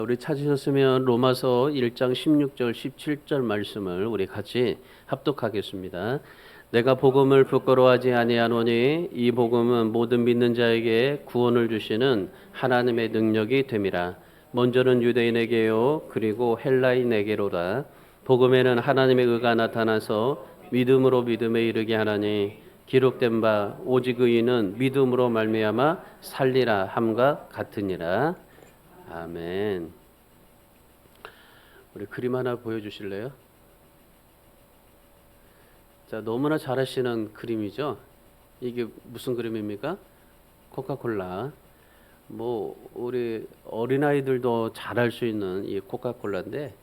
우리 찾으셨으면 로마서 1장 16절 17절 말씀을 우리 같이 합독하겠습니다. 내가 복음을 부끄러워하지 아니하노니 이 복음은 모든 믿는 자에게 구원을 주시는 하나님의 능력이 됨이라. 먼저는 유대인에게요 그리고 헬라인에게로다. 복음에는 하나님의 의가 나타나서 믿음으로 믿음에 이르게 하나니 기록된 바 오직 의인은 믿음으로 말미암아 살리라 함과 같으니라. 아멘. 우리 그림 하나 보여주실래요? 자, 너무나 잘 아시는 그림이죠. 이게 무슨 그림입니까? 코카콜라. 우리 어린아이들도 잘 알 수 있는 이 코카콜라인데,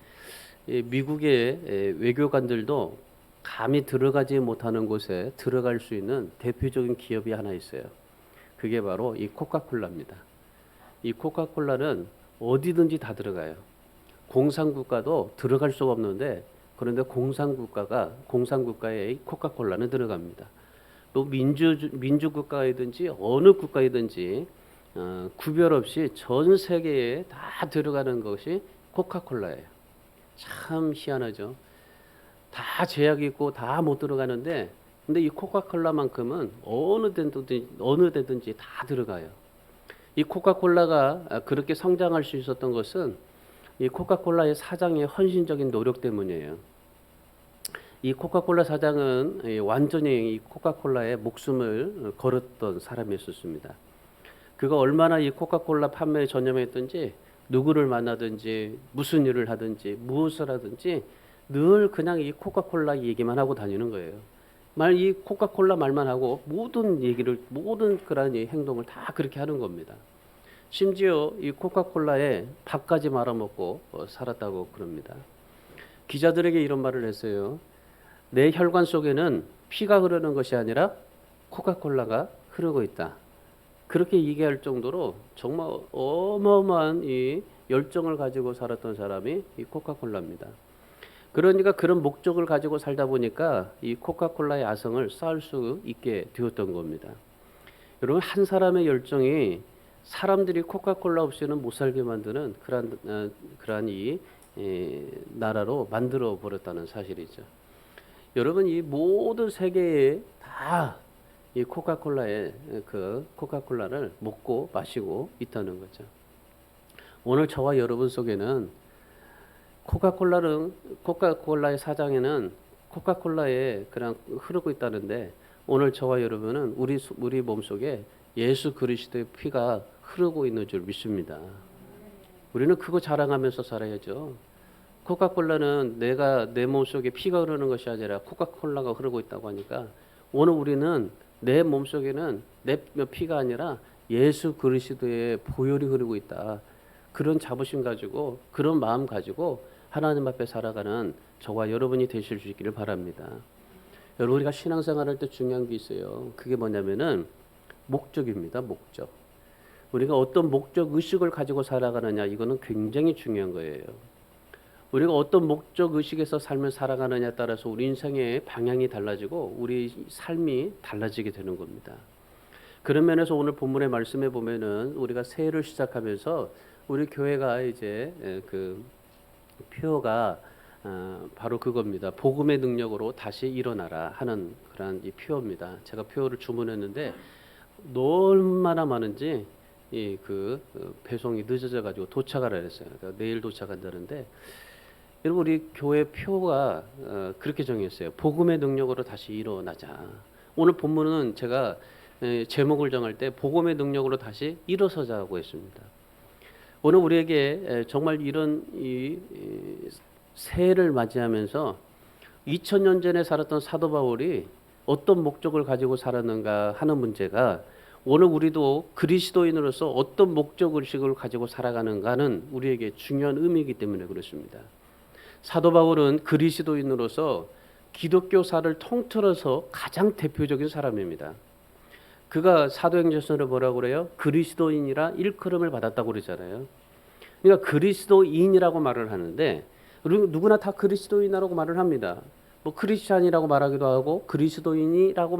이 미국의 외교관들도 감히 들어가지 못하는 곳에 들어갈 수 있는 대표적인 기업이 하나 있어요. 그게 바로 이 코카콜라입니다. 이 코카콜라는 어디든지 다 들어가요. 공산국가도 들어갈 수가 없는데, 그런데 공산국가에 코카콜라는 들어갑니다. 또 민주국가이든지 어느 국가이든지 구별 없이 전 세계에 다 들어가는 것이 코카콜라예요. 참 희한하죠. 다 제약이 있고 다 못 들어가는데, 근데 이 코카콜라만큼은 어느 데든지 다 들어가요. 이 코카콜라가 그렇게 성장할 수 있었던 것은 이 코카콜라의 사장의 헌신적인 노력 때문이에요. 이 코카콜라 사장은 완전히 이 코카콜라에 목숨을 걸었던 사람이었습니다. 그가 얼마나 이 코카콜라 판매에 전념했든지, 누구를 만나든지 무슨 일을 하든지 무엇을 하든지 늘 그냥 이 코카콜라 얘기만 하고 다니는 거예요. 이 코카콜라 말만 하고 모든 그런 행동을 다 그렇게 하는 겁니다. 심지어 이 코카콜라에 밥까지 말아먹고 살았다고 그럽니다. 기자들에게 이런 말을 했어요. 내 혈관 속에는 피가 흐르는 것이 아니라 코카콜라가 흐르고 있다. 그렇게 얘기할 정도로 정말 어마어마한 이 열정을 가지고 살았던 사람이 이 코카콜라입니다. 그러니까 그런 목적을 가지고 살다 보니까 이 코카콜라의 아성을 쌓을 수 있게 되었던 겁니다. 여러분, 한 사람의 열정이 사람들이 코카콜라 없이는 못 살게 만드는 그러한 이 나라로 만들어 버렸다는 사실이죠. 여러분, 이 모든 세계에 다 이 코카콜라를 먹고 마시고 있다는 거죠. 오늘 저와 여러분 속에는 코카콜라의 사장에는 코카콜라에 그냥 흐르고 있다는데, 오늘 저와 여러분은 우리 몸속에 예수 그리스도의 피가 흐르고 있는 줄 믿습니다. 우리는 그거 자랑하면서 살아야죠. 코카콜라는 내 몸속에 피가 흐르는 것이 아니라 코카콜라가 흐르고 있다고 하니까, 오늘 우리는 내 몸속에는 내 피가 아니라 예수 그리스도의 보혈이 흐르고 있다. 그런 자부심 가지고, 그런 마음 가지고 하나님 앞에 살아가는 저와 여러분이 되실 수 있기를 바랍니다. 여러분, 우리가 신앙생활할 때 중요한 게 있어요. 그게 뭐냐면은 목적입니다. 목적. 우리가 어떤 목적 의식을 가지고 살아가느냐, 이거는 굉장히 중요한 거예요. 우리가 어떤 목적 의식에서 삶을 살아가느냐에 따라서 우리 인생의 방향이 달라지고 우리 삶이 달라지게 되는 겁니다. 그런 면에서 오늘 본문의 말씀에 보면은 우리가 새해를 시작하면서 우리 교회가 이제 그 표어가 바로 그겁니다. 복음의 능력으로 다시 일어나라 하는 그런 이 표어입니다. 제가 표어를 주문했는데 얼마나 많은지 배송이 늦어져 가지고 도착하라 그랬어요. 그러니까 내일 도착한다는데, 여러분, 우리 교회 표가 그렇게 정했어요. 복음의 능력으로 다시 일어나자. 오늘 본문은 제가 제목을 정할 때 복음의 능력으로 다시 일어서자고 했습니다. 오늘 우리에게 정말 이런 새해를 맞이하면서 2000년 전에 살았던 사도 바울이 어떤 목적을 가지고 살았는가 하는 문제가, 오늘 우리도 그리스도인으로서 어떤 목적 의식을 가지고 살아가는가는 우리에게 중요한 의미이기 때문에 그렇습니다. 사도 바울은 그리스도인으로서 기독교사를 통틀어서 가장 대표적인 사람입니다. 그가 사도행전서를 뭐라고 그래요? 그리스도인이라 일컬음을 받았다고 그러잖아요. 그러니까 그리스도인이라고 말을 하는데, 누구나 다 그리스도인이라고 말을 합니다. 크리스찬이라고 말하기도 하고 그리스도인이라고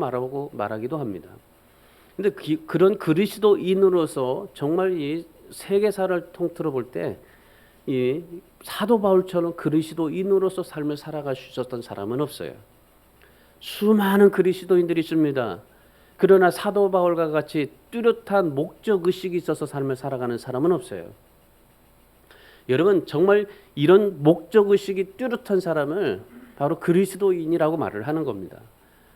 말하기도 합니다. 근데 그런 그리스도인으로서 정말 이 세계사를 통틀어 볼 때 이 사도 바울처럼 그리스도인으로서 삶을 살아갈 수 있었던 사람은 없어요. 수많은 그리스도인들이 있습니다. 그러나 사도 바울과 같이 뚜렷한 목적 의식이 있어서 삶을 살아가는 사람은 없어요. 여러분, 정말 이런 목적 의식이 뚜렷한 사람을 바로 그리스도인이라고 말을 하는 겁니다.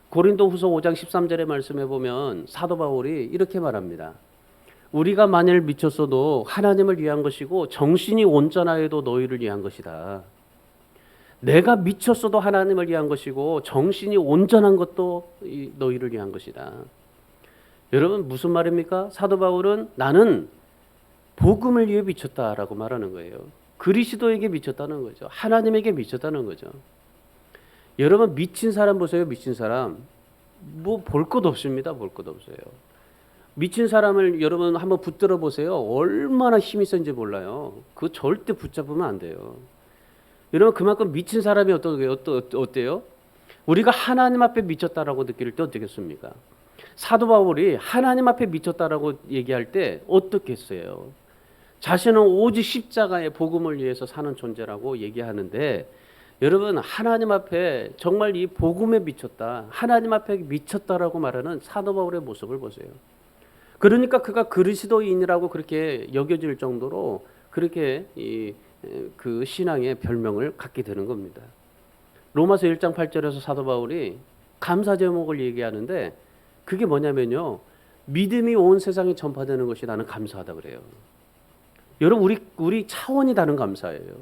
고린도후서 5장 13절의 말씀에 보면 사도 바울이 이렇게 말합니다. 우리가 만일 미쳤어도 하나님을 위한 것이고 정신이 온전하여도 너희를 위한 것이다. 내가 미쳤어도 하나님을 위한 것이고 정신이 온전한 것도 너희를 위한 것이다. 여러분, 무슨 말입니까? 사도 바울은 나는 복음을 위해 미쳤다라고 말하는 거예요. 그리스도에게 미쳤다는 거죠. 하나님에게 미쳤다는 거죠. 여러분, 미친 사람 보세요. 미친 사람 뭐 볼 것 없습니다. 볼 것 없어요. 미친 사람을 여러분 한번 붙들어 보세요. 얼마나 힘이 센지 몰라요. 그거 절대 붙잡으면 안 돼요. 여러분, 그만큼 미친 사람이 어때요? 우리가 하나님 앞에 미쳤다라고 느낄 때 어떻겠습니까? 사도 바울이 하나님 앞에 미쳤다라고 얘기할 때 어떻겠어요? 자신은 오직 십자가의 복음을 위해서 사는 존재라고 얘기하는데, 여러분, 하나님 앞에 정말 이 복음에 미쳤다, 하나님 앞에 미쳤다라고 말하는 사도 바울의 모습을 보세요. 그러니까 그가 그리스도인이라고 그렇게 여겨질 정도로 그렇게 그 신앙의 별명을 갖게 되는 겁니다. 로마서 1장 8절에서 사도 바울이 감사 제목을 얘기하는데 그게 뭐냐면요, 믿음이 온 세상에 전파되는 것이 나는 감사하다 그래요. 여러분, 우리 차원이 다른 감사예요.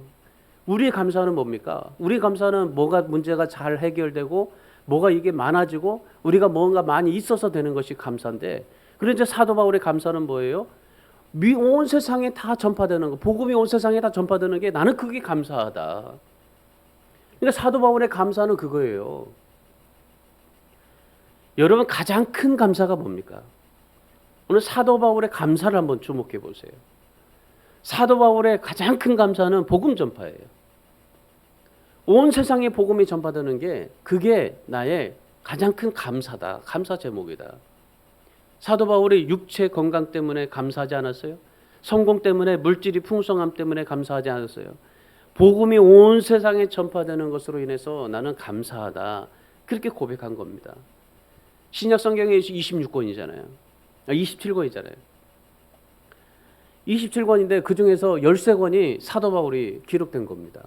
우리의 감사는 뭡니까? 우리의 감사는 뭐가 문제가 잘 해결되고 뭐가 이게 많아지고 우리가 뭔가 많이 있어서 되는 것이 감사인데, 그런데 사도 바울의 감사는 뭐예요? 온 세상에 다 전파되는 거, 복음이 온 세상에 다 전파되는 게 나는 그게 감사하다. 그러니까 사도 바울의 감사는 그거예요. 여러분, 가장 큰 감사가 뭡니까? 오늘 사도 바울의 감사를 한번 주목해 보세요. 사도 바울의 가장 큰 감사는 복음 전파예요. 온 세상에 복음이 전파되는 게 그게 나의 가장 큰 감사다. 감사 제목이다. 사도 바울이 육체 건강 때문에 감사하지 않았어요? 성공 때문에, 물질이 풍성함 때문에 감사하지 않았어요? 복음이 온 세상에 전파되는 것으로 인해서 나는 감사하다. 그렇게 고백한 겁니다. 신약 성경에 26권이잖아요. 27권이잖아요. 27권인데 그 중에서 13권이 사도 바울이 기록된 겁니다.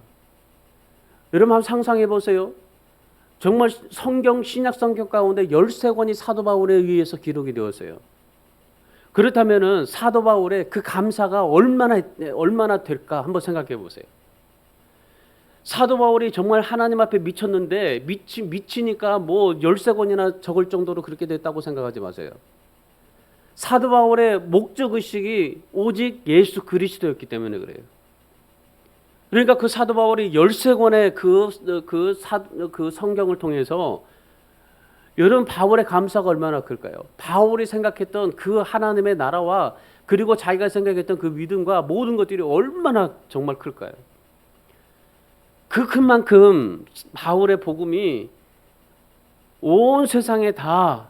여러분, 한번 상상해 보세요. 정말 성경, 신약 성경 가운데 13권이 사도 바울에 의해서 기록이 되었어요. 그렇다면은 사도 바울의 그 감사가 얼마나 될까 한번 생각해 보세요. 사도 바울이 정말 하나님 앞에 미쳤는데 미치니까 뭐 13권이나 적을 정도로 그렇게 됐다고 생각하지 마세요. 사도 바울의 목적 의식이 오직 예수 그리스도였기 때문에 그래요. 그러니까 그 사도 바울이 13권의 그 성경을 통해서 여러분, 바울의 감사가 얼마나 클까요? 바울이 생각했던 그 하나님의 나라와 그리고 자기가 생각했던 그 믿음과 모든 것들이 얼마나 정말 클까요? 그 큰 만큼 바울의 복음이 온 세상에 다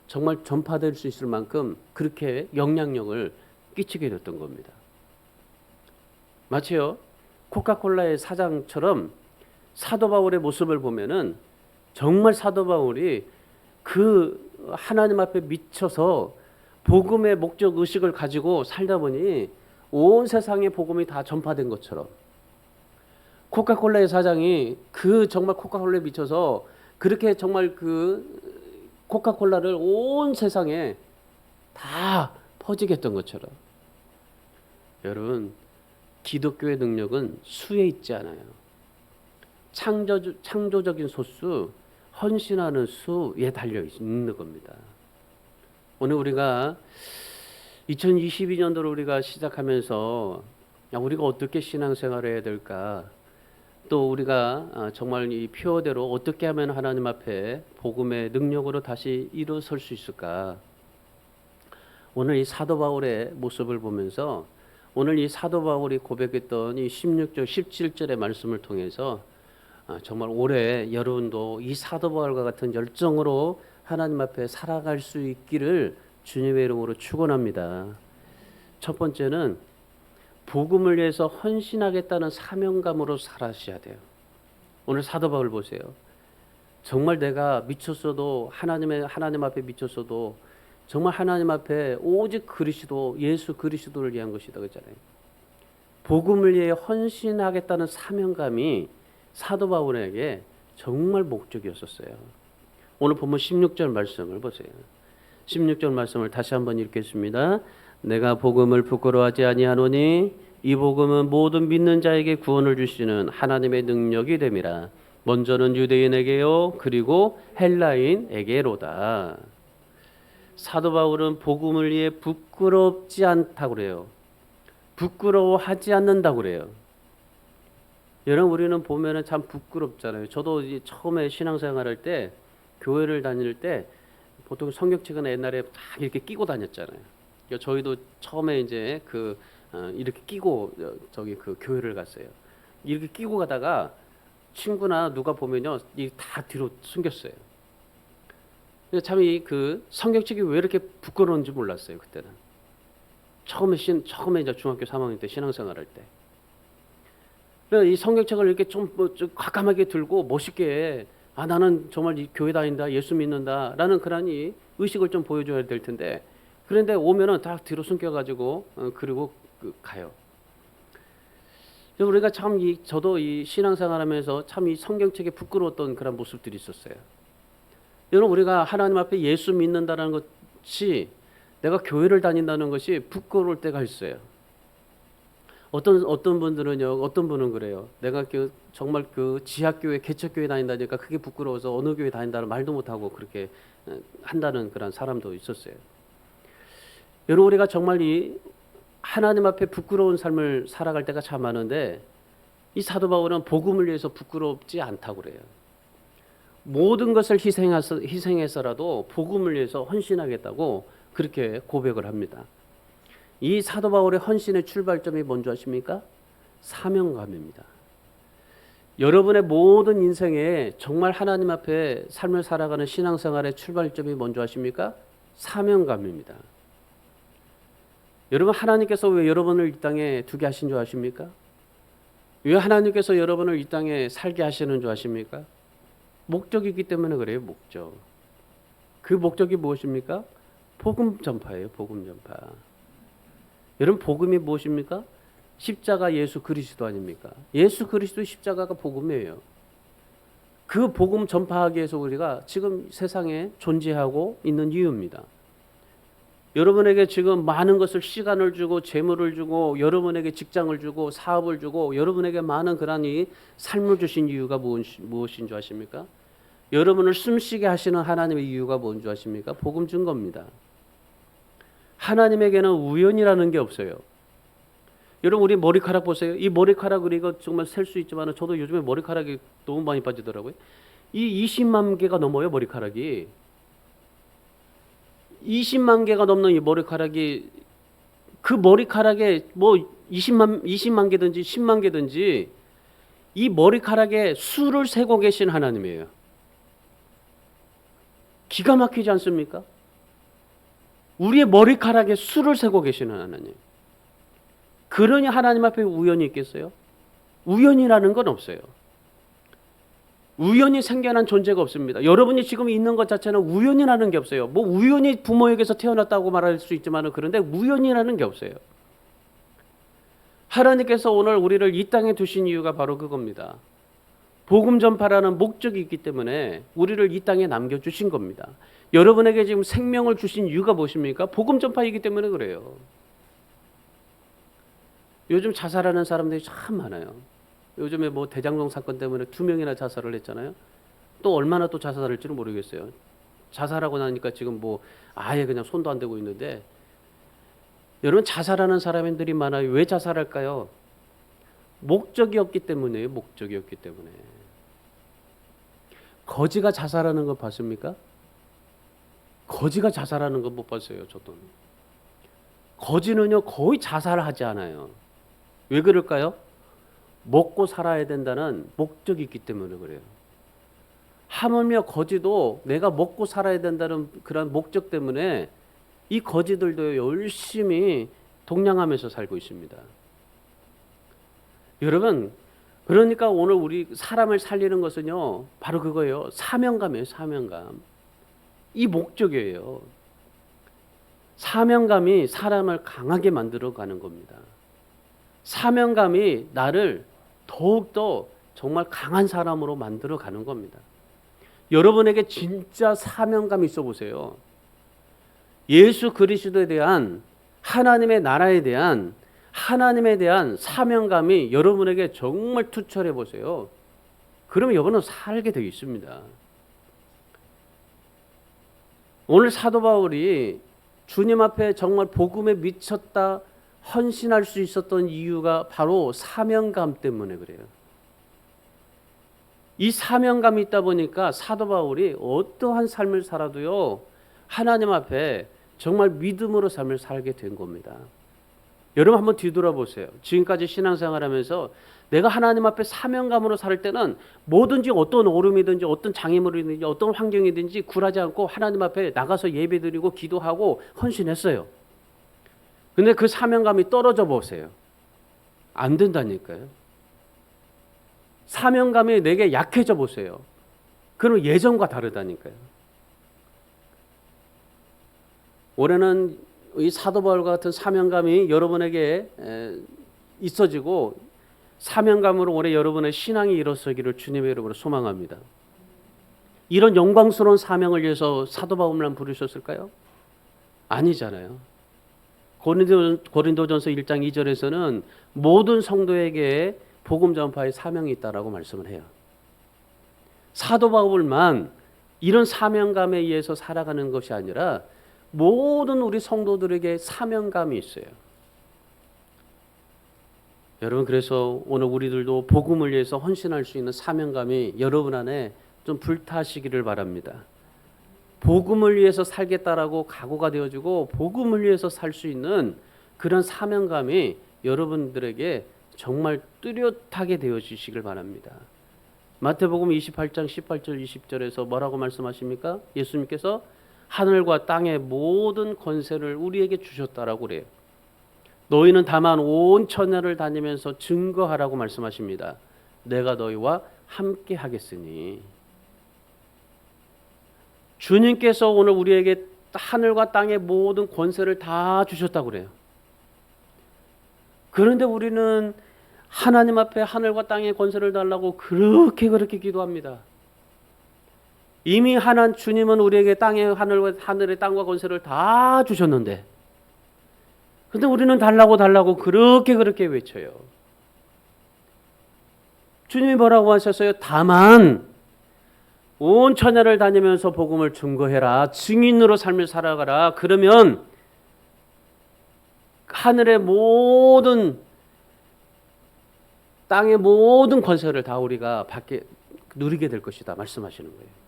정말 전파될 수 있을 만큼 그렇게 영향력을 끼치게 됐던 겁니다. 마치요, 코카콜라의 사장처럼 사도 바울의 모습을 보면은 정말 사도 바울이 그 하나님 앞에 미쳐서 복음의 목적 의식을 가지고 살다 보니 온 세상에 복음이 다 전파된 것처럼, 코카콜라의 사장이 그 정말 코카콜라에 미쳐서 그렇게 정말 그 코카콜라를 온 세상에 다 퍼지게 했던 것처럼, 여러분, 기독교의 능력은 수에 있지 않아요. 창조적인 소수, 헌신하는 수에 달려 있는 겁니다. 오늘 우리가 2022년도를 우리가 시작하면서 우리가 어떻게 신앙생활을 해야 될까, 또 우리가 정말 이 표어대로 어떻게 하면 하나님 앞에 복음의 능력으로 다시 일어설 수 있을까, 오늘 이 사도 바울의 모습을 보면서 오늘 이 사도 바울이 고백했던 이 16절 17절의 말씀을 통해서 정말 올해 여러분도 이 사도 바울과 같은 열정으로 하나님 앞에 살아갈 수 있기를 주님의 이름으로 축원합니다. 첫 번째는 복음을 위해서 헌신하겠다는 사명감으로 살아셔야 돼요. 오늘 사도 바울 보세요. 정말 내가 미쳤어도 하나님 앞에 미쳤어도 정말 하나님 앞에 오직 그리스도 예수 그리스도를 위한 것이다 그랬잖아요. 복음을 위해 헌신하겠다는 사명감이 사도 바울에게 정말 목적이었었어요. 오늘 본문 16절 말씀을 보세요. 16절 말씀을 다시 한번 읽겠습니다. 내가 복음을 부끄러워하지 아니하노니 이 복음은 모든 믿는 자에게 구원을 주시는 하나님의 능력이 됨이라. 먼저는 유대인에게요 그리고 헬라인에게로다. 사도 바울은 복음을 위해 부끄럽지 않다고 그래요. 부끄러워하지 않는다고 그래요. 여러분 우리는 보면은 참 부끄럽잖아요. 저도 이제 처음에 신앙생활할 때 교회를 다닐 때 보통 성경책은 옛날에 다 이렇게 끼고 다녔잖아요. 저희도 처음에 이제 이렇게 끼고 저기 그 교회를 갔어요. 이렇게 끼고 가다가 친구나 누가 보면요, 이 다 뒤로 숨겼어요. 참 이 그 성경책이 왜 이렇게 부끄러운지 몰랐어요 그때는. 처음에 이제 중학교 3학년 때 신앙생활할 때. 그래서 이 성경책을 이렇게 좀 과감하게 들고 멋있게 나는 정말 이 교회 다닌다, 예수 믿는다라는 그런 이 의식을 좀 보여줘야 될 텐데. 그런데 오면은 다 뒤로 숨겨가지고 그리고 가요. 우리가 참 저도 이 신앙생활하면서 참 이 성경책에 부끄러웠던 그런 모습들이 있었어요. 여러분 우리가 하나님 앞에 예수 믿는다는 것이 내가 교회를 다닌다는 것이 부끄러울 때가 있어요. 어떤 분은 그래요. 내가 정말 지하교회 개척교회 다닌다니까 그게 부끄러워서 어느 교회 다닌다는 말도 못하고 그렇게 한다는 그런 사람도 있었어요. 여러분 우리가 정말 이 하나님 앞에 부끄러운 삶을 살아갈 때가 참 많은데 이 사도 바울은 복음을 위해서 부끄럽지 않다고 그래요. 모든 것을 희생해서라도 복음을 위해서 헌신하겠다고 그렇게 고백을 합니다. 이 사도 바울의 헌신의 출발점이 뭔지 아십니까? 사명감입니다. 여러분의 모든 인생에 정말 하나님 앞에 삶을 살아가는 신앙생활의 출발점이 뭔지 아십니까? 사명감입니다. 여러분 하나님께서 왜 여러분을 이 땅에 두게 하신 줄 아십니까? 왜 하나님께서 여러분을 이 땅에 살게 하시는 줄 아십니까? 목적이 있기 때문에 그래요. 목적. 그 목적이 무엇입니까? 복음 전파예요. 복음 전파. 여러분 복음이 무엇입니까? 십자가 예수 그리스도 아닙니까? 예수 그리스도 십자가가 복음이에요. 그 복음 전파하기 위해서 우리가 지금 세상에 존재하고 있는 이유입니다. 여러분에게 지금 많은 것을 시간을 주고 재물을 주고 여러분에게 직장을 주고 사업을 주고 여러분에게 많은 그런 이 삶을 주신 이유가 무엇인 줄 아십니까? 여러분을 숨쉬게 하시는 하나님의 이유가 뭔 줄 아십니까? 복음 준 겁니다. 하나님에게는 우연이라는 게 없어요. 여러분 우리 머리카락 보세요. 이 머리카락을 이거 정말 셀 수 있지만 저도 요즘에 머리카락이 너무 많이 빠지더라고요. 이 20만 개가 넘어요 머리카락이. 20만 개가 넘는 이 머리카락이 그 머리카락에 뭐 20만 개든지 10만 개든지 이 머리카락에 수를 세고 계신 하나님이에요. 기가 막히지 않습니까? 우리의 머리카락에 수를 세고 계시는 하나님. 그러니 하나님 앞에 우연이 있겠어요? 우연이라는 건 없어요. 우연히 생겨난 존재가 없습니다. 여러분이 지금 있는 것 자체는 우연이라는 게 없어요. 뭐 우연히 부모에게서 태어났다고 말할 수 있지만 그런데 우연이라는 게 없어요. 하나님께서 오늘 우리를 이 땅에 두신 이유가 바로 그겁니다. 복음 전파라는 목적이 있기 때문에 우리를 이 땅에 남겨주신 겁니다. 여러분에게 지금 생명을 주신 이유가 무엇입니까? 복음 전파이기 때문에 그래요. 요즘 자살하는 사람들이 참 많아요. 요즘에 뭐 대장동 사건 때문에 2명이나 자살을 했잖아요. 또 얼마나 또 자살할지는 모르겠어요. 자살하고 나니까 지금 뭐 아예 그냥 손도 안 대고 있는데 여러분 자살하는 사람들이 많아요. 왜 자살할까요? 목적이 없기 때문에요. 목적이 없기 때문에. 거지가 자살하는 거 봤습니까? 거지가 자살하는 거 못 봤어요. 저도. 거지는요 거의 자살을 하지 않아요. 왜 그럴까요? 먹고 살아야 된다는 목적이 있기 때문에 그래요. 하물며 거지도 내가 먹고 살아야 된다는 그런 목적 때문에 이 거지들도 열심히 동냥하면서 살고 있습니다. 여러분, 그러니까 오늘 우리 사람을 살리는 것은요, 바로 그거예요. 사명감이에요, 사명감. 이 목적이에요. 사명감이 사람을 강하게 만들어 가는 겁니다. 사명감이 나를 더욱더 정말 강한 사람으로 만들어 가는 겁니다. 여러분에게 진짜 사명감이 있어 보세요. 예수 그리스도에 대한 하나님의 나라에 대한 하나님에 대한 사명감이 여러분에게 정말 투철해 보세요. 그러면 여러분은 살게 되어 있습니다. 오늘 사도 바울이 주님 앞에 정말 복음에 미쳤다 헌신할 수 있었던 이유가 바로 사명감 때문에 그래요. 이 사명감이 있다 보니까 사도 바울이 어떠한 삶을 살아도요, 하나님 앞에 정말 믿음으로 삶을 살게 된 겁니다. 여러분 한번 뒤돌아보세요. 지금까지 신앙생활하면서 내가 하나님 앞에 사명감으로 살 때는 뭐든지 어떤 오름이든지 어떤 장애물이든지 어떤 환경이든지 굴하지 않고 하나님 앞에 나가서 예배드리고 기도하고 헌신했어요. 근데 그 사명감이 떨어져 보세요. 안 된다니까요. 사명감이 내게 약해져 보세요. 그럼 예전과 다르다니까요. 올해는 이 사도 바울과 같은 사명감이 여러분에게 있어지고 사명감으로 올해 여러분의 신앙이 일어서기를 주님의 이름으로 소망합니다. 이런 영광스러운 사명을 위해서 사도 바울만 부르셨을까요? 아니잖아요. 고린도전서 1장 2절에서는 모든 성도에게 복음 전파의 사명이 있다라고 말씀을 해요. 사도 바울만 이런 사명감에 의해서 살아가는 것이 아니라 모든 우리 성도들에게 사명감이 있어요. 여러분, 그래서 오늘 우리들도 복음을 위해서 헌신할 수 있는 사명감이 여러분 안에 좀 불타시기를 바랍니다. 복음을 위해서 살겠다라고 각오가 되어지고 복음을 위해서 살 수 있는 그런 사명감이 여러분들에게 정말 뚜렷하게 되어지시길 바랍니다. 마태복음 28장 18절 20절에서 뭐라고 말씀하십니까? 예수님께서 하늘과 땅의 모든 권세를 우리에게 주셨다라고 그래요. 너희는 다만 온 천하를 다니면서 증거하라고 말씀하십니다. 내가 너희와 함께 하겠으니. 주님께서 오늘 우리에게 하늘과 땅의 모든 권세를 다 주셨다고 그래요. 그런데 우리는 하나님 앞에 하늘과 땅의 권세를 달라고 그렇게 기도합니다. 이미 하나님 주님은 우리에게 하늘의 땅과 권세를 다 주셨는데, 근데 우리는 달라고 그렇게 외쳐요. 주님이 뭐라고 하셨어요? 다만 온 천하를 다니면서 복음을 증거해라. 증인으로 삶을 살아가라. 그러면 하늘의 모든 땅의 모든 권세를 다 우리가 누리게 될 것이다 말씀하시는 거예요.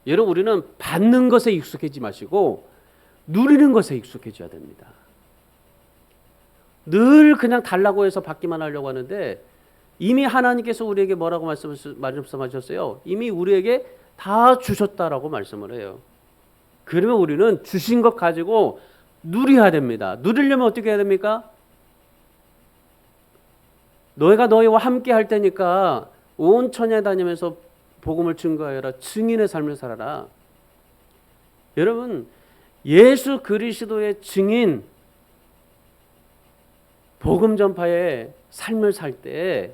여러분, 우리는 받는 것에 익숙해지지 마시고 누리는 것에 익숙해져야 됩니다. 늘 그냥 달라고 해서 받기만 하려고 하는데 이미 하나님께서 우리에게 뭐라고 말씀하셨어요? 이미 우리에게 다 주셨다라고 말씀을 해요. 그러면 우리는 주신 것 가지고 누려야 됩니다. 누리려면 어떻게 해야 됩니까? 너희가 너희와 함께 할 테니까 온 천하에 다니면서 복음을 증거하여라. 증인의 삶을 살아라. 여러분, 예수 그리스도의 증인, 복음 전파의 삶을 살 때,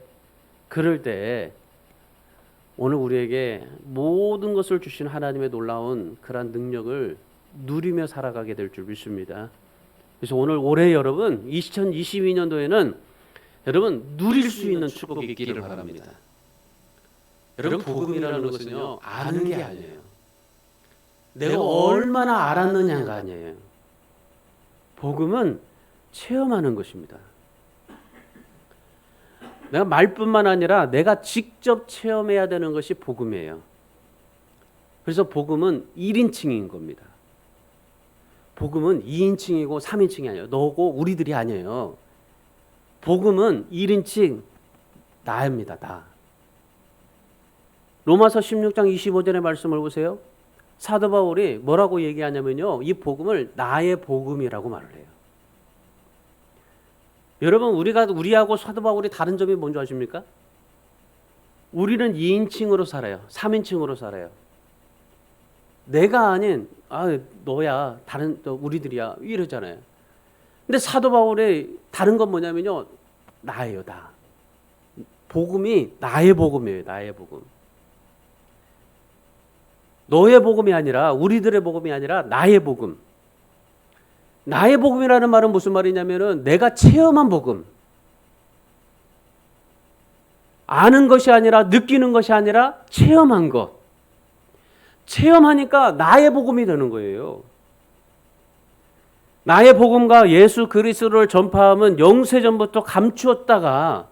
그럴 때 오늘 우리에게 모든 것을 주신 하나님의 놀라운 그러한 능력을 누리며 살아가게 될 줄 믿습니다. 그래서 올해 여러분 2022년도에는 여러분 누릴 수 있는 축복이 있기를 바랍니다. 여러분, 복음이라는 것은요, 아는 게 아니에요. 내가 얼마나 알았느냐가 아니에요. 복음은 체험하는 것입니다. 내가 말뿐만 아니라 내가 직접 체험해야 되는 것이 복음이에요. 그래서 복음은 1인칭인 겁니다. 복음은 2인칭이고 3인칭이 아니에요. 너고 우리들이 아니에요. 복음은 1인칭 나입니다. 나. 로마서 16장 25절의 말씀을 보세요. 사도 바울이 뭐라고 얘기하냐면요, 이 복음을 나의 복음이라고 말을 해요. 여러분, 우리하고 사도 바울이 다른 점이 뭔지 아십니까? 우리는 2인칭으로 살아요. 3인칭으로 살아요. 내가 아닌 너야, 다른 우리들이야 이러잖아요. 근데 사도 바울의 다른 건 뭐냐면요, 나예요. 나. 복음이 나의 복음이에요. 나의 복음. 너의 복음이 아니라, 우리들의 복음이 아니라 나의 복음. 나의 복음이라는 말은 무슨 말이냐면은 내가 체험한 복음. 아는 것이 아니라, 느끼는 것이 아니라 체험한 것. 체험하니까 나의 복음이 되는 거예요. 나의 복음과 예수 그리스도를 전파함은 영세전부터 감추었다가,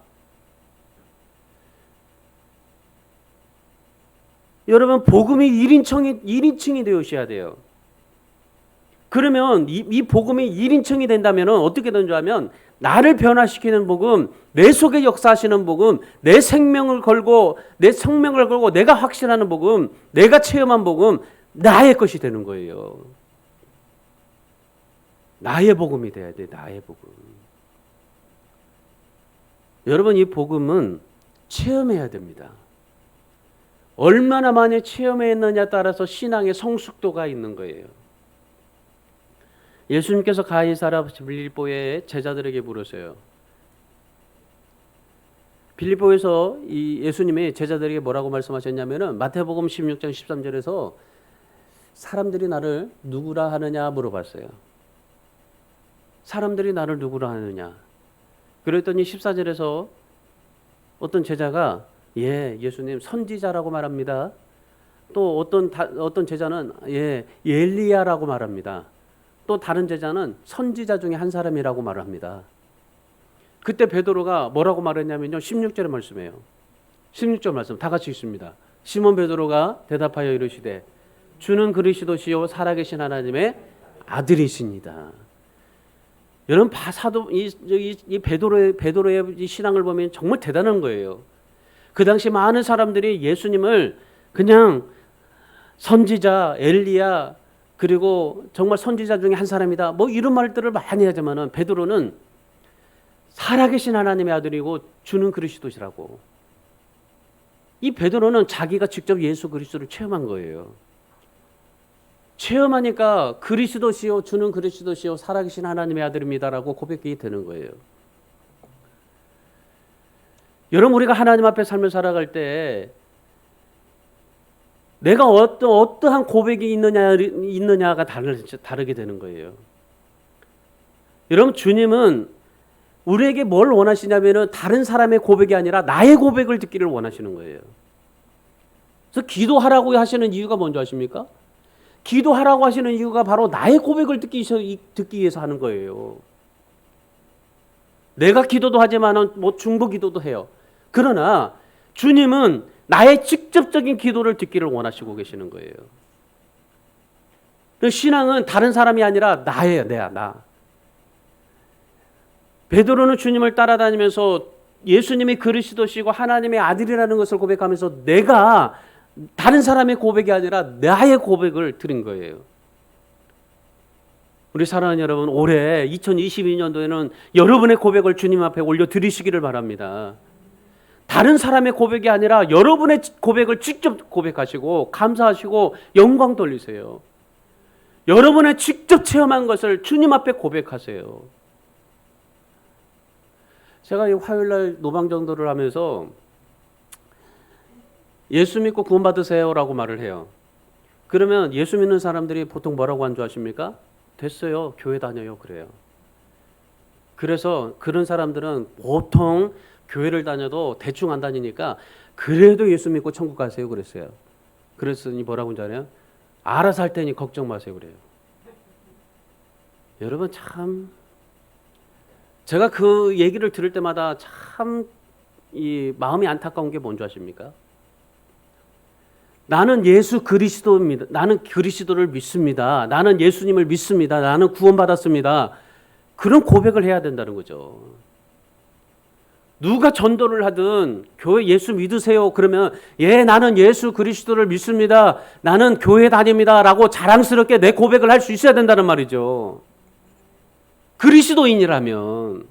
여러분, 복음이 1인칭이 되어셔야 돼요. 그러면 이 복음이 1인칭이 된다면 어떻게 되는지 하면, 나를 변화시키는 복음, 내 속에 역사하시는 복음, 내 생명을 걸고 내가 확신하는 복음, 내가 체험한 복음, 나의 것이 되는 거예요. 나의 복음이 돼야 돼. 나의 복음. 여러분, 이 복음은 체험해야 됩니다. 얼마나 많이 체험했느냐에 따라서 신앙의 성숙도가 있는 거예요. 예수님께서 가이사랴 빌립보의 제자들에게 물으세요. 빌립보에서 이 예수님이 제자들에게 뭐라고 말씀하셨냐면은, 마태복음 16장 13절에서 사람들이 나를 누구라 하느냐 물어봤어요. 사람들이 나를 누구라 하느냐. 그랬더니 14절에서 어떤 제자가 예수님 선지자라고 말합니다. 또 어떤 제자는 엘리야라고 말합니다. 또 다른 제자는 선지자 중에 한 사람이라고 말을 합니다. 그때 베드로가 뭐라고 말했냐면요, 16절의 말씀이에요. 16절 말씀 다 같이 읽습니다. 시몬 베드로가 대답하여 이르시되 주는 그리스도시요 살아계신 하나님의 아들이십니다. 여러분, 이 베드로의 이 신앙을 보면 정말 대단한 거예요. 그 당시 많은 사람들이 예수님을 그냥 선지자, 엘리야, 그리고 정말 선지자 중에 한 사람이다, 뭐 이런 말들을 많이 하지만은 베드로는 살아계신 하나님의 아들이고 주는 그리스도시라고. 이 베드로는 자기가 직접 예수 그리스도를 체험한 거예요. 체험하니까 그리스도시요 주는 그리스도시요 살아계신 하나님의 아들입니다라고 고백이 되는 거예요. 여러분, 우리가 하나님 앞에 삶을 살아갈 때 내가 어떠한 고백이 있느냐가 다르게 되는 거예요. 여러분, 주님은 우리에게 뭘 원하시냐면은 다른 사람의 고백이 아니라 나의 고백을 듣기를 원하시는 거예요. 그래서 기도하라고 하시는 이유가 뭔지 아십니까? 기도하라고 하시는 이유가 바로 나의 고백을 듣기 위해서 하는 거예요. 내가 기도도 하지만은 뭐 중보 기도도 해요. 그러나 주님은 나의 직접적인 기도를 듣기를 원하시고 계시는 거예요. 신앙은 다른 사람이 아니라 나예요. 나. 베드로는 주님을 따라다니면서 예수님이 그리스도시고 하나님의 아들이라는 것을 고백하면서 내가 다른 사람의 고백이 아니라 나의 고백을 드린 거예요. 우리 사랑하는 여러분, 올해 2022년도에는 여러분의 고백을 주님 앞에 올려드리시기를 바랍니다. 다른 사람의 고백이 아니라 여러분의 고백을 직접 고백하시고 감사하시고 영광 돌리세요. 여러분의 직접 체험한 것을 주님 앞에 고백하세요. 제가 이 화요일날 노방전도를 하면서 예수 믿고 구원 받으세요라고 말을 해요. 그러면 예수 믿는 사람들이 보통 뭐라고 한 줄 아십니까? 됐어요, 교회 다녀요, 그래요. 그래서 그런 사람들은 보통 교회를 다녀도 대충 안 다니니까 그래도 예수 믿고 천국 가세요 그랬어요. 그랬더니 뭐라고 하는지 알아요? 알아서 할 테니 걱정 마세요 그래요. 여러분, 참 제가 그 얘기를 들을 때마다 참 이 마음이 안타까운 게 뭔지 아십니까? 나는 예수 그리스도입니다. 나는 그리스도를 믿습니다. 나는 예수님을 믿습니다. 나는 구원받았습니다. 그런 고백을 해야 된다는 거죠. 누가 전도를 하든 교회 예수 믿으세요 그러면 나는 예수 그리스도를 믿습니다. 나는 교회 다닙니다 라고 자랑스럽게 내 고백을 할 수 있어야 된다는 말이죠. 그리스도인이라면.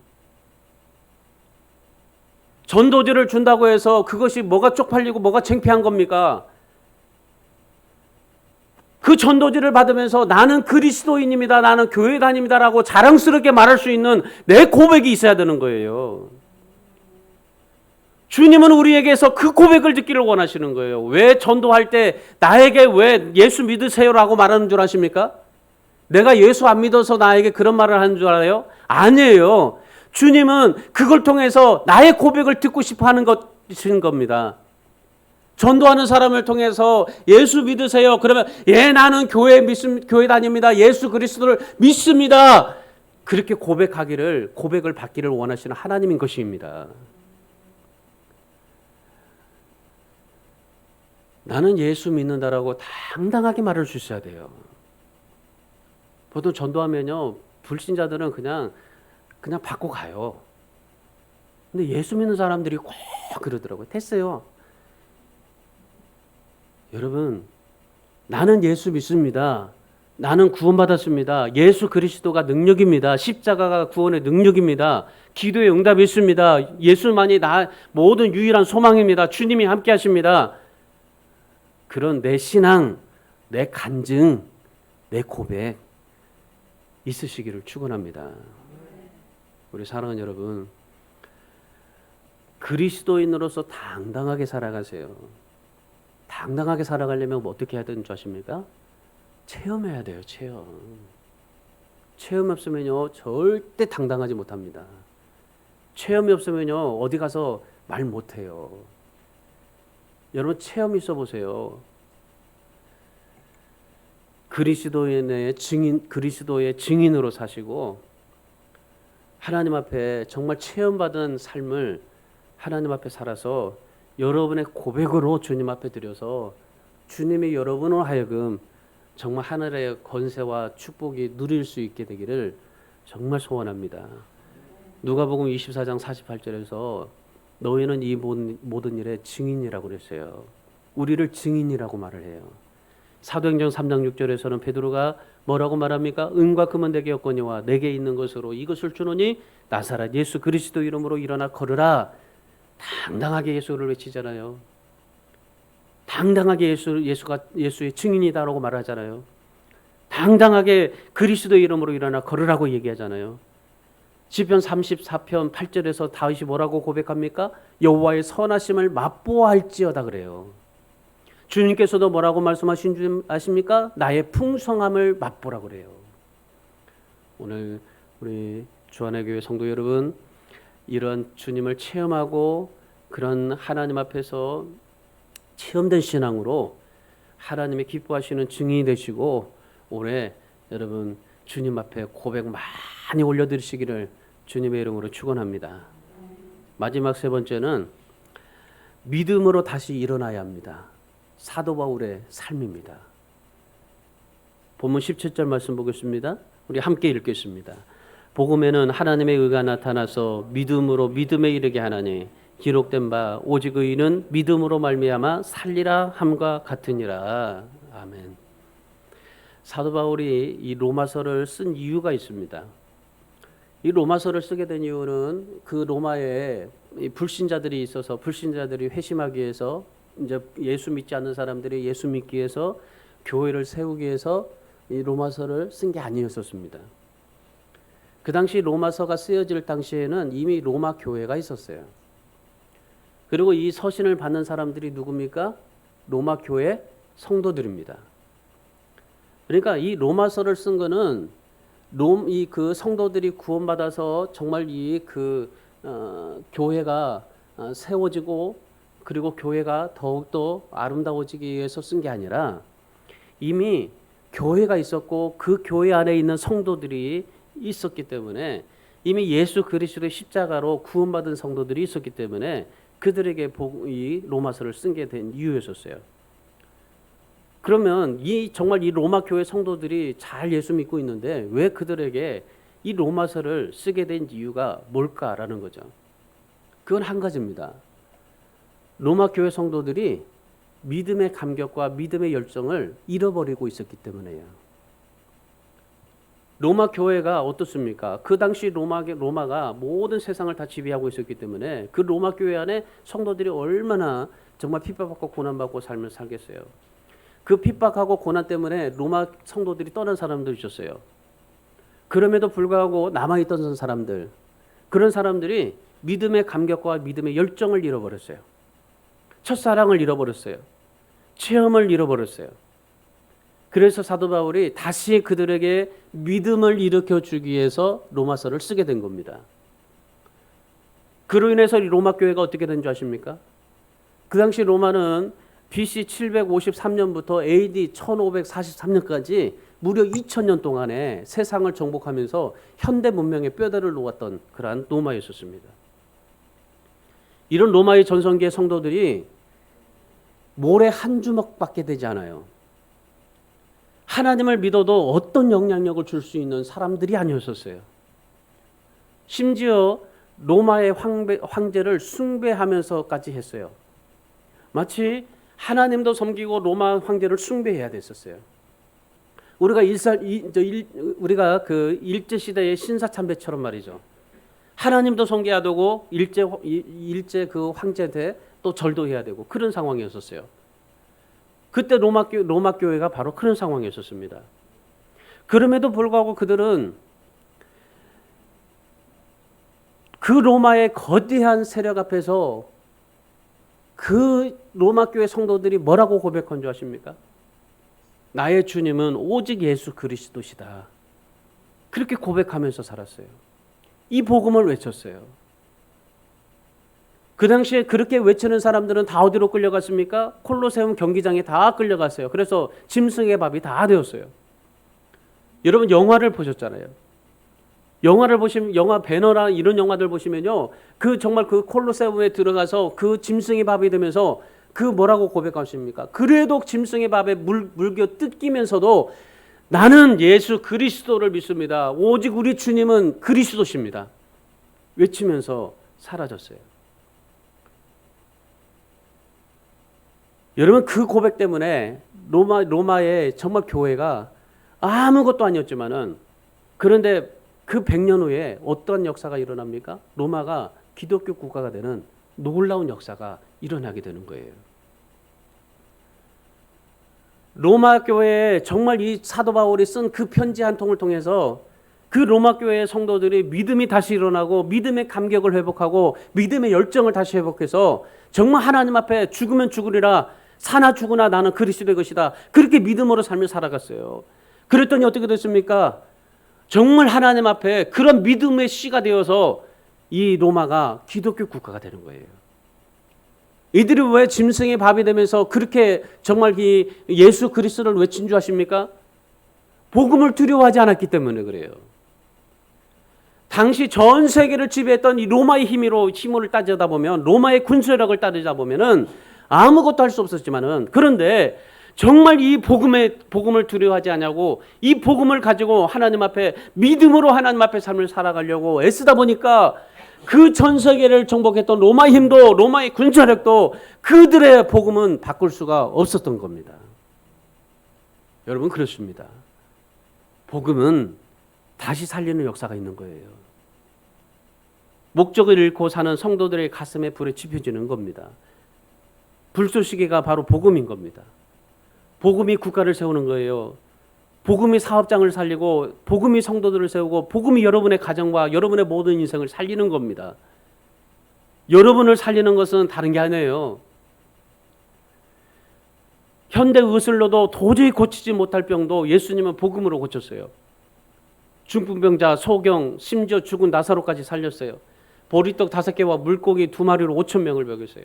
전도지를 준다고 해서 그것이 뭐가 쪽팔리고 뭐가 창피한 겁니까? 그 전도지를 받으면서 나는 그리스도인입니다. 나는 교회 다닙니다라고 자랑스럽게 말할 수 있는 내 고백이 있어야 되는 거예요. 주님은 우리에게서 그 고백을 듣기를 원하시는 거예요. 왜 전도할 때 나에게 왜 예수 믿으세요라고 말하는 줄 아십니까? 내가 예수 안 믿어서 나에게 그런 말을 하는 줄 알아요? 아니에요. 주님은 그걸 통해서 나의 고백을 듣고 싶어 하는 것인 겁니다. 전도하는 사람을 통해서 예수 믿으세요. 그러면 나는 교회 다닙니다. 예수 그리스도를 믿습니다. 그렇게 고백을 받기를 원하시는 하나님인 것입니다. 나는 예수 믿는다라고 당당하게 말할 수 있어야 돼요. 보통 전도하면요, 불신자들은 그냥 받고 가요. 근데 예수 믿는 사람들이 꼭 그러더라고요. 됐어요. 여러분, 나는 예수 믿습니다. 나는 구원받았습니다. 예수 그리스도가 능력입니다. 십자가가 구원의 능력입니다. 기도의 응답이 있습니다. 예수만이 모든 유일한 소망입니다. 주님이 함께 하십니다. 그런 내 신앙, 내 간증, 내 고백 있으시기를 축원합니다. 우리 사랑하는 여러분, 그리스도인으로서 당당하게 살아가세요. 당당하게 살아가려면 어떻게 해야 되는 줄 아십니까? 체험해야 돼요. 체험 없으면요 절대 당당하지 못합니다. 체험이 없으면요 어디 가서 말 못해요. 여러분 체험 있어 보세요. 그리스도의 증인으로 사시고 하나님 앞에 정말 체험받은 삶을 하나님 앞에 살아서 여러분의 고백으로 주님 앞에 드려서 주님이 여러분을 하여금 정말 하늘의 권세와 축복이 누릴 수 있게 되기를 정말 소원합니다. 누가복음 24장 48절에서 너희는 이 모든 일의 증인이라고 그랬어요. 우리를 증인이라고 말을 해요. 사도행전 3장 6절에서는 베드로가 뭐라고 말합니까? 은과 금은 내게 없거니와 내게 있는 것으로 이것을 주노니 나사렛 예수 그리스도 이름으로 일어나 걸으라. 당당하게 예수를 외치잖아요. 당당하게 예수가 예수의 증인이다라고 말하잖아요. 당당하게 그리스도 이름으로 일어나 걸으라고 얘기하잖아요. 시편 34편 8절에서 다윗이 뭐라고 고백합니까? 여호와의 선하심을 맛보아할지어다 그래요. 주님께서도 뭐라고 말씀하신 줄 아십니까? 나의 풍성함을 맛보라 그래요. 오늘 우리 주안의 교회 성도 여러분, 이런 주님을 체험하고 그런 하나님 앞에서 체험된 신앙으로 하나님의 기뻐하시는 증인이 되시고 올해 여러분 주님 앞에 고백 많이 올려드리시기를 주님의 이름으로 축원합니다. 마지막 세 번째는 믿음으로 다시 일어나야 합니다. 사도 바울의 삶입니다. 본문 17절 말씀 보겠습니다. 우리 함께 읽겠습니다. 복음에는 하나님의 의가 나타나서 믿음으로 믿음에 이르게 하나니 기록된 바 오직 의인은 믿음으로 말미암아 살리라 함과 같으니라. 아멘. 사도 바울이 이 로마서를 쓴 이유가 있습니다. 이 로마서를 쓰게 된 이유는 그 로마에 불신자들이 있어서 불신자들이 회심하기 위해서 이제 예수 믿지 않는 사람들이 예수 믿기 위해서 교회를 세우기 위해서 이 로마서를 쓴 게 아니었었습니다. 그 당시 로마서가 쓰여질 당시에는 이미 로마 교회가 있었어요. 그리고 이 서신을 받는 사람들이 누굽니까? 로마 교회 성도들입니다. 그러니까 이 로마서를 쓴 거는 그 성도들이 구원받아서 정말 교회가 세워지고 그리고 교회가 더욱더 아름다워지기 위해서 쓴 게 아니라 이미 교회가 있었고 그 교회 안에 있는 성도들이 있었기 때문에 이미 예수 그리스도의 십자가로 구원받은 성도들이 있었기 때문에 그들에게 이 로마서를 쓴 게 된 이유였었어요. 그러면 정말 이 로마 교회 성도들이 잘 예수 믿고 있는데 왜 그들에게 이 로마서를 쓰게 된 이유가 뭘까라는 거죠. 그건 한 가지입니다. 로마 교회 성도들이 믿음의 감격과 믿음의 열정을 잃어버리고 있었기 때문에요. 로마 교회가 어떻습니까? 그 당시 로마가 모든 세상을 다 지배하고 있었기 때문에 그 로마 교회 안에 성도들이 얼마나 정말 핍박받고 고난받고 삶을 살겠어요. 그 핍박하고 고난 때문에 로마 성도들이 떠난 사람들이 있었어요. 그럼에도 불구하고 남아있던 사람들, 그런 사람들이 믿음의 감격과 믿음의 열정을 잃어버렸어요. 첫사랑을 잃어버렸어요. 체험을 잃어버렸어요. 그래서 사도 바울이 다시 그들에게 믿음을 일으켜주기 위해서 로마서를 쓰게 된 겁니다. 그로 인해서 로마 교회가 어떻게 된 줄 아십니까? 그 당시 로마는 BC 753년부터 AD 1543년까지 무려 2000년 동안에 세상을 정복하면서 현대 문명의 뼈대를 놓았던 그러한 로마였었습니다. 이런 로마의 전성기의 성도들이 모래 한 주먹밖에 되지 않아요. 하나님을 믿어도 어떤 영향력을 줄 수 있는 사람들이 아니었었어요. 심지어 로마의 황제를 숭배하면서까지 했어요. 마치 하나님도 섬기고 로마 황제를 숭배해야 됐었어요. 우리가 그 일제 시대의 신사참배처럼 말이죠. 하나님도 섬겨야 되고 일제 그 황제한테 또 절도 해야 되고 그런 상황이었었어요. 그때 로마 교회가 바로 그런 상황이었었습니다. 그럼에도 불구하고 그들은 그 로마의 거대한 세력 앞에서 그 로마 교회 성도들이 뭐라고 고백한 줄 아십니까? 나의 주님은 오직 예수 그리스도시다. 그렇게 고백하면서 살았어요. 이 복음을 외쳤어요. 그 당시에 그렇게 외치는 사람들은 다 어디로 끌려갔습니까? 콜로세움 경기장에 다 끌려갔어요. 그래서 짐승의 밥이 다 되었어요. 여러분 영화를 보셨잖아요. 영화를 보시면 영화 배너나 이런 영화들 보시면요. 그 정말 그 콜로세움에 들어가서 그 짐승의 밥이 되면서 그 뭐라고 고백하십니까? 그래도 짐승의 밥에 물겨 뜯기면서도 나는 예수 그리스도를 믿습니다. 오직 우리 주님은 그리스도십니다. 외치면서 사라졌어요. 여러분 그 고백 때문에 로마의 정말 교회가 아무것도 아니었지만은 그런데 그 100년 후에 어떤 역사가 일어납니까? 로마가 기독교 국가가 되는 놀라운 역사가 일어나게 되는 거예요. 로마 교회에 정말 이 사도 바울이 쓴 그 편지 한 통을 통해서 그 로마 교회의 성도들이 믿음이 다시 일어나고 믿음의 감격을 회복하고 믿음의 열정을 다시 회복해서 정말 하나님 앞에 죽으면 죽으리라 사나 죽으나 나는 그리스도의 것이다. 그렇게 믿음으로 삶을 살아갔어요. 그랬더니 어떻게 됐습니까? 정말 하나님 앞에 그런 믿음의 씨가 되어서 이 로마가 기독교 국가가 되는 거예요. 이들이 왜 짐승의 밥이 되면서 그렇게 정말 이 예수 그리스도를 외친 줄 아십니까? 복음을 두려워하지 않았기 때문에 그래요. 당시 전 세계를 지배했던 이 로마의 힘을 따지다 보면 로마의 군수력을 따지다 보면은 아무것도 할 수 없었지만은 그런데 정말 이 복음을 두려워하지 않냐고 이 복음을 가지고 하나님 앞에 믿음으로 하나님 앞에 삶을 살아가려고 애쓰다 보니까 그 전 세계를 정복했던 로마의 힘도 로마의 군사력도 그들의 복음은 바꿀 수가 없었던 겁니다. 여러분 그렇습니다. 복음은 다시 살리는 역사가 있는 거예요. 목적을 잃고 사는 성도들의 가슴에 불에 지펴지는 겁니다. 불쏘시개가 바로 복음인 겁니다. 복음이 국가를 세우는 거예요. 복음이 사업장을 살리고 복음이 성도들을 세우고 복음이 여러분의 가정과 여러분의 모든 인생을 살리는 겁니다. 여러분을 살리는 것은 다른 게 아니에요. 현대 의술로도 도저히 고치지 못할 병도 예수님은 복음으로 고쳤어요. 중풍병자, 소경, 심지어 죽은 나사로까지 살렸어요. 보리떡 5개와 물고기 2마리로 5,000명을 먹였어요.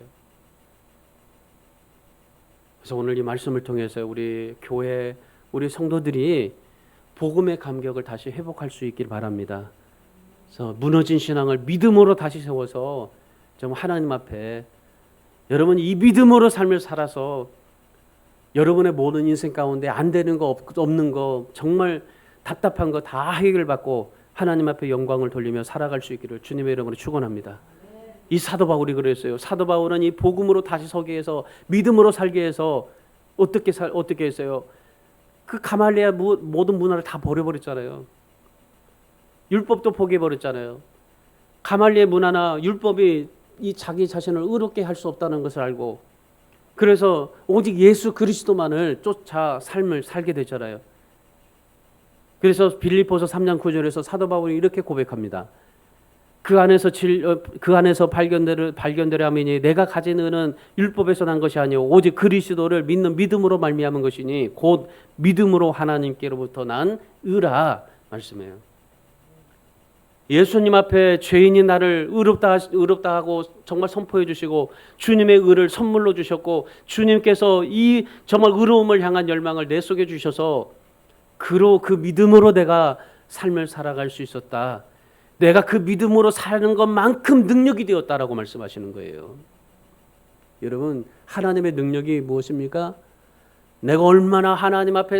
그래서 오늘 이 말씀을 통해서 우리 교회, 우리 성도들이 복음의 감격을 다시 회복할 수 있길 바랍니다. 그래서 무너진 신앙을 믿음으로 다시 세워서 정말 하나님 앞에 여러분 이 믿음으로 삶을 살아서 여러분의 모든 인생 가운데 안 되는 거 없는 거 정말 답답한 거 다 해결받고 하나님 앞에 영광을 돌리며 살아갈 수 있기를 주님의 이름으로 축원합니다. 이 사도 바울이 그랬어요. 사도 바울은 이 복음으로 다시 서게 해서 믿음으로 살게 해서 어떻게 했어요? 그 가말리아 모든 문화를 다 버려버렸잖아요. 율법도 포기해 버렸잖아요. 가말리의 문화나 율법이 이 자기 자신을 의롭게 할 수 없다는 것을 알고, 그래서 오직 예수 그리스도만을 쫓아 삶을 살게 되잖아요. 그래서 빌립보서 3장 9절에서 사도 바울이 이렇게 고백합니다. 그 안에서 발견되려 함이니 내가 가진 의는 율법에서 난 것이 아니요 오직 그리스도를 믿는 믿음으로 말미암은 것이니 곧 믿음으로 하나님께로부터 난 의라 말씀해요. 예수님 앞에 죄인이 나를 의롭다 하고 정말 선포해 주시고 주님의 의를 선물로 주셨고, 주님께서 이 정말 의로움을 향한 열망을 내 속에 주셔서 그 믿음으로 내가 삶을 살아갈 수 있었다. 내가 그 믿음으로 사는 것만큼 능력이 되었다라고 말씀하시는 거예요. 여러분, 하나님의 능력이 무엇입니까? 내가 얼마나 하나님 앞에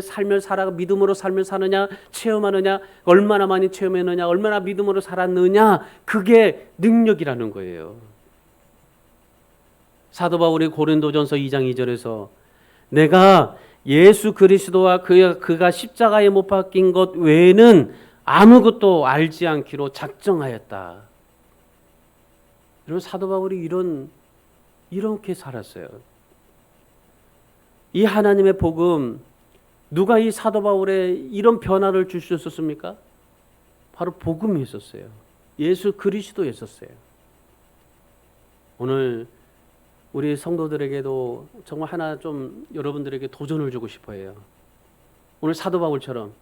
믿음으로 삶을 사느냐, 체험하느냐, 얼마나 많이 체험했느냐, 얼마나 믿음으로 살았느냐, 그게 능력이라는 거예요. 사도 바울이 고린도전서 2장 2절에서 내가 예수 그리스도와 그가 십자가에 못 박힌 것 외에는 아무것도 알지 않기로 작정하였다. 여러분, 사도 바울이 이렇게 살았어요. 이 하나님의 복음, 누가 이 사도 바울에 이런 변화를 줄 수 있었습니까? 바로 복음이 있었어요. 예수 그리스도였었어요. 오늘 우리 성도들에게도 정말 하나 좀 여러분들에게 도전을 주고 싶어요. 오늘 사도 바울처럼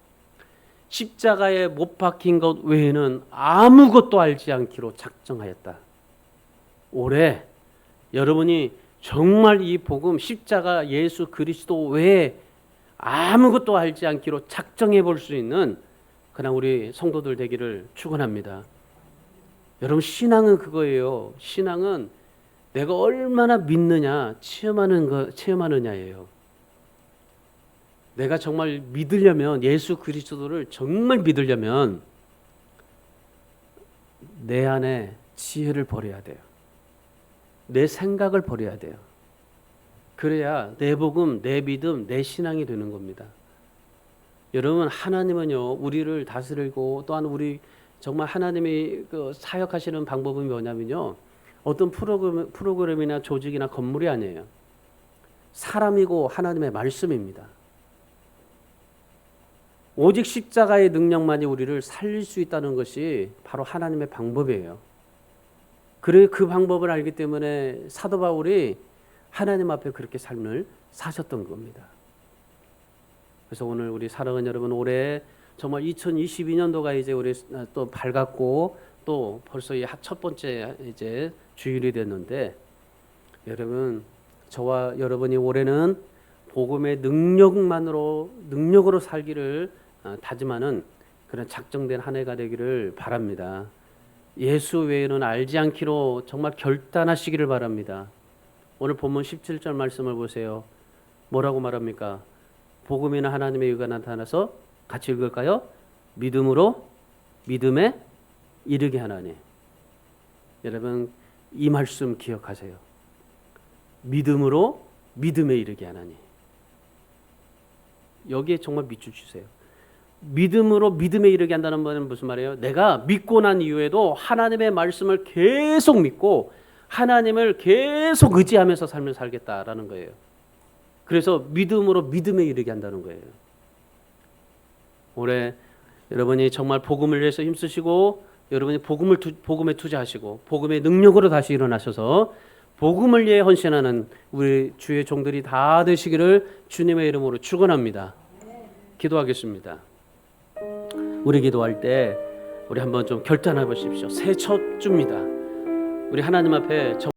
십자가에 못 박힌 것 외에는 아무것도 알지 않기로 작정하였다. 올해 여러분이 정말 이 복음, 십자가 예수 그리스도 외에 아무것도 알지 않기로 작정해 볼 수 있는 그냥 우리 성도들 되기를 축원합니다. 여러분, 신앙은 그거예요. 신앙은 내가 얼마나 믿느냐, 체험하느냐예요. 내가 정말 믿으려면, 예수 그리스도를 정말 믿으려면 내 안에 지혜를 버려야 돼요. 내 생각을 버려야 돼요. 그래야 내 복음, 내 믿음, 내 신앙이 되는 겁니다. 여러분, 하나님은요, 우리를 다스리고 또한 우리 정말 하나님이 사역하시는 방법은 뭐냐면요, 어떤 프로그램이나 조직이나 건물이 아니에요. 사람이고 하나님의 말씀입니다. 오직 십자가의 능력만이 우리를 살릴 수 있다는 것이 바로 하나님의 방법이에요. 그래, 그 방법을 알기 때문에 사도 바울이 하나님 앞에 그렇게 삶을 사셨던 겁니다. 그래서 오늘 우리 사랑하는 여러분, 올해 정말 2022년도가 이제 우리 또 밝았고 또 벌써 첫 번째 이제 주일이 됐는데, 여러분, 저와 여러분이 올해는 복음의 능력으로 살기를 다짐하는 그런 작정된 한 해가 되기를 바랍니다. 예수 외에는 알지 않기로 정말 결단하시기를 바랍니다. 오늘 본문 17절 말씀을 보세요. 뭐라고 말합니까? 복음이나 하나님의 의가 나타나서 같이 읽을까요? 믿음으로 믿음에 이르게 하나니. 여러분, 이 말씀 기억하세요. 믿음으로 믿음에 이르게 하나니. 여기에 정말 밑줄 치세요. 믿음으로 믿음에 이르게 한다는 말은 무슨 말이에요? 내가 믿고 난 이후에도 하나님의 말씀을 계속 믿고 하나님을 계속 의지하면서 삶을 살겠다라는 거예요. 그래서 믿음으로 믿음에 이르게 한다는 거예요. 올해 여러분이 정말 복음을 위해서 힘쓰시고, 여러분이 복음에 투자하시고 복음의 능력으로 다시 일어나셔서 복음을 위해 헌신하는 우리 주의 종들이 다 되시기를 주님의 이름으로 축원합니다. 기도하겠습니다. 우리 기도할 때 우리 한번 좀 결단해 보십시오. 새해 첫 주입니다. 우리 하나님 앞에